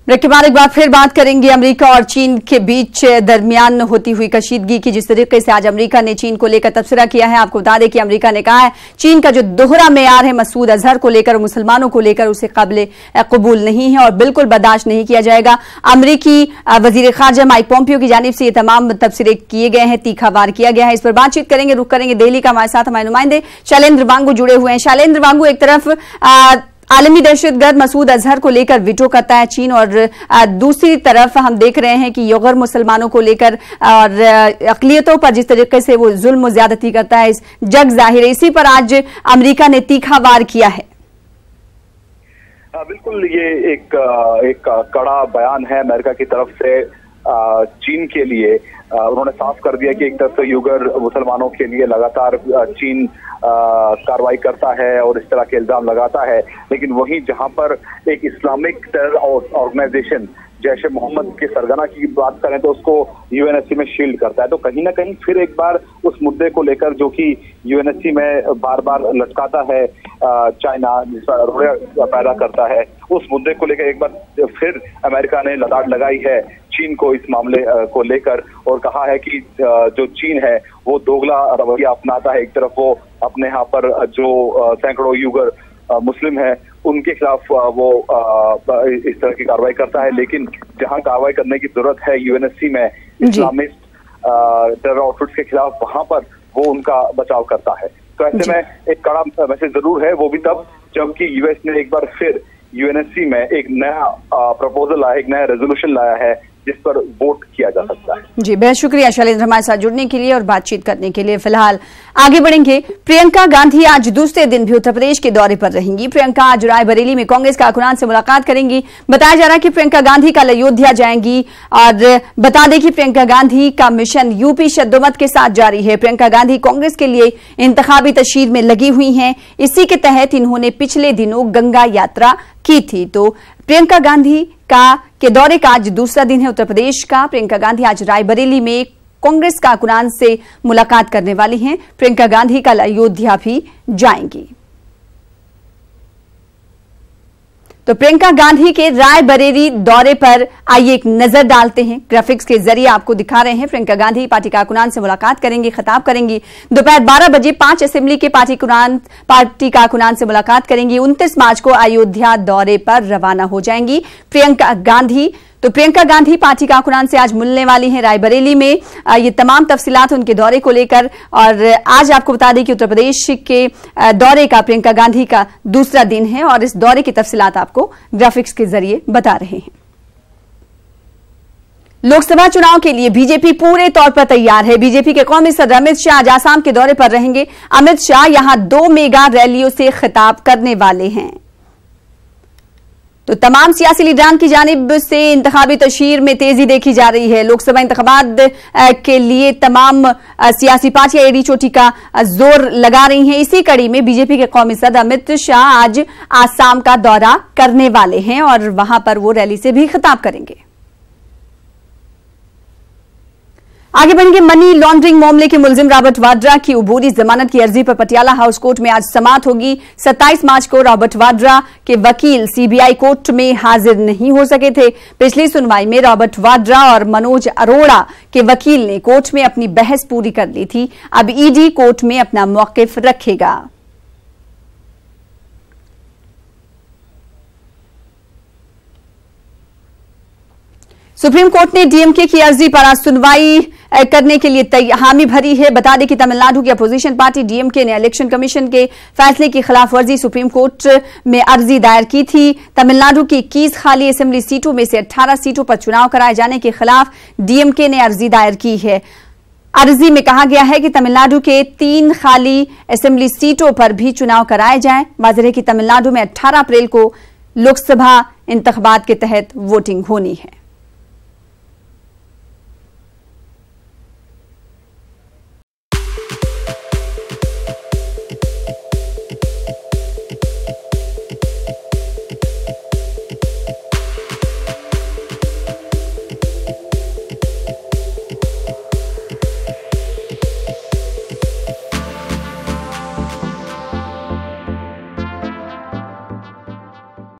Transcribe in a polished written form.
Break के बाद एक बार फिर बात करेंगे अमेरिका और चीन के बीच दरमियान होती हुई कशीदगी की। जिस तरीके से आज अमेरिका ने चीन को लेकर तबसरा किया है, आपको बता दें कि अमेरिका ने कहा है चीन का जो दोहरा मेयार है मसूद अजहर को लेकर, मुसलमानों को लेकर, उसे काबिल कबूल नहीं है और बिल्कुल बर्दाश्त नहीं किया जाएगा। अमेरिकी वजीर खारजा माइक पोम्पियो की जानिब से ये तमाम तबसरे किए गए हैं, तीखा वार किया गया है। इस पर बातचीत करेंगे, रुख करेंगे दिल्ली का। हमारे साथ हमारे नुमाइंदे शैलेंद्र वांगू जुड़े हुए हैं। शैलेंद्र वांगू, एक तरफ आलमी दहशतगर्द मसूद अजहर को लेकर वीटो करता है चीन और दूसरी तरफ हम देख रहे हैं कि गैर मुसलमानों को लेकर और अक़लियतों पर जिस तरीके से वो जुल्म और ज्यादती करता है, इस जग जाहिर है। इसी पर आज अमेरिका ने तीखा वार किया है। बिल्कुल, ये एक कड़ा बयान है अमेरिका की तरफ से चीन के लिए। उन्होंने साफ कर दिया कि एक तरफ से युगर मुसलमानों के लिए लगातार चीन कार्रवाई करता है और इस तरह के इल्जाम लगाता है, लेकिन वहीं जहां पर एक इस्लामिक टेरर ऑर्गेनाइजेशन जैश ए मोहम्मद के सरगना की बात करें तो उसको यूएनएससी में शील्ड करता है, तो कहीं ना कहीं फिर एक बार उस मुद्दे को लेकर जो कि यूएनएससी में बार बार लटकाता है चाइना, रोड़ा पैदा करता है, उस मुद्दे को लेकर एक बार फिर अमेरिका ने लताड़ लगाई है चीन को इस मामले को लेकर और कहा है कि जो चीन है वो दोगला रवैया अपनाता है। एक तरफ वो अपने यहाँ पर जो सैकड़ों युगर मुस्लिम है उनके खिलाफ वो इस तरह की कार्रवाई करता है, लेकिन जहां कार्रवाई करने की जरूरत है यूएनएससी में इस्लामिस्ट टेरर आउटफिट्स के खिलाफ, वहां पर वो उनका बचाव करता है। तो ऐसे में एक कड़ा मैसेज जरूर है, वो भी तब जबकि यूएस ने एक बार फिर यूएनएससी में एक नया प्रपोजल लाया, एक नया रेजोल्यूशन लाया है जिस पर वोट किया जा सकता है। जी, बेहद शुक्रिया शैलेंद्र हमारे साथ जुड़ने के लिए और बातचीत करने के लिए। फिलहाल आगे बढ़ेंगे। प्रियंका गांधी आज दूसरे दिन भी उत्तर प्रदेश के दौरे पर रहेंगी। प्रियंका आज रायबरेली में कांग्रेस कारकुनान से मुलाकात करेंगी। बताया जा रहा है कि प्रियंका गांधी कल अयोध्या जाएंगी और बता दें कि प्रियंका गांधी का मिशन यूपी शद्दोमत के साथ जारी है। प्रियंका गांधी कांग्रेस के लिए इंतखाबी तशहीर में लगी हुई हैं। इसी के तहत इन्होंने पिछले दिनों गंगा यात्रा की थी। तो प्रियंका गांधी के दौरे का आज दूसरा दिन है उत्तर प्रदेश का। प्रियंका गांधी आज रायबरेली में कांग्रेस कारकुनान से मुलाकात करने वाली हैं। प्रियंका गांधी कल अयोध्या भी जाएंगी। तो प्रियंका गांधी के रायबरेली दौरे पर आइए एक नजर डालते हैं। ग्राफिक्स के जरिए आपको दिखा रहे हैं। प्रियंका गांधी पार्टी कारकुनान से मुलाकात करेंगी, खिताब करेंगी। दोपहर 12 बजे 5 असेंबली के पार्टी कारकुनान से मुलाकात करेंगी। 29 मार्च को अयोध्या दौरे पर रवाना हो जाएंगी प्रियंका गांधी। तो प्रियंका गांधी पार्टी कारकुनान से आज मिलने वाली हैं रायबरेली में। ये तमाम तफसीलात उनके दौरे को लेकर, और आज आपको बता दें कि उत्तर प्रदेश के दौरे का प्रियंका गांधी का दूसरा दिन है और इस दौरे की तफसीलात आपको ग्राफिक्स के जरिए बता रहे हैं। लोकसभा चुनाव के लिए बीजेपी पूरे तौर पर तैयार है। बीजेपी के कौमी सदर अमित शाह आज आसाम के दौरे पर रहेंगे। अमित शाह यहां 2 मेगा रैलियों से खिताब करने वाले हैं। तो तमाम सियासी लीडरान की जानिब से इंतखाबी तशहीर में तेजी देखी जा रही है। लोकसभा इंतखाबात के लिए तमाम सियासी पार्टियां एड़ी चोटी का जोर लगा रही हैं। इसी कड़ी में बीजेपी के कौमी सदर अमित शाह आज आसाम का दौरा करने वाले हैं और वहां पर वो रैली से भी खिताब करेंगे। आगे बढ़ेंगे। मनी लॉन्ड्रिंग मामले के मुलजिम रॉबर्ट वाड्रा की उबूरी जमानत की अर्जी पर पटियाला हाउस कोर्ट में आज समाअत होगी। 27 मार्च को रॉबर्ट वाड्रा के वकील सीबीआई कोर्ट में हाजिर नहीं हो सके थे। पिछली सुनवाई में रॉबर्ट वाड्रा और मनोज अरोड़ा के वकील ने कोर्ट में अपनी बहस पूरी कर ली थी। अब ईडी कोर्ट में अपना मौकिफ रखेगा। सुप्रीम कोर्ट ने डीएमके की अर्जी पर आज सुनवाई करने के लिए हामी भरी है। बता दें कि तमिलनाडु की अपोजिशन पार्टी डीएमके ने इलेक्शन कमीशन के फैसले की खिलाफवर्जी सुप्रीम कोर्ट में अर्जी दायर की थी। तमिलनाडु की 21 खाली असेंबली सीटों में से 18 सीटों पर चुनाव कराए जाने के खिलाफ डीएमके ने अर्जी दायर की है। अर्जी में कहा गया है कि तमिलनाडु के 3 खाली असेंबली सीटों पर भी चुनाव कराए जाएं। वाज़ेह है कि तमिलनाडु में 18 अप्रैल को लोकसभा इंतखाबात के तहत वोटिंग होनी है।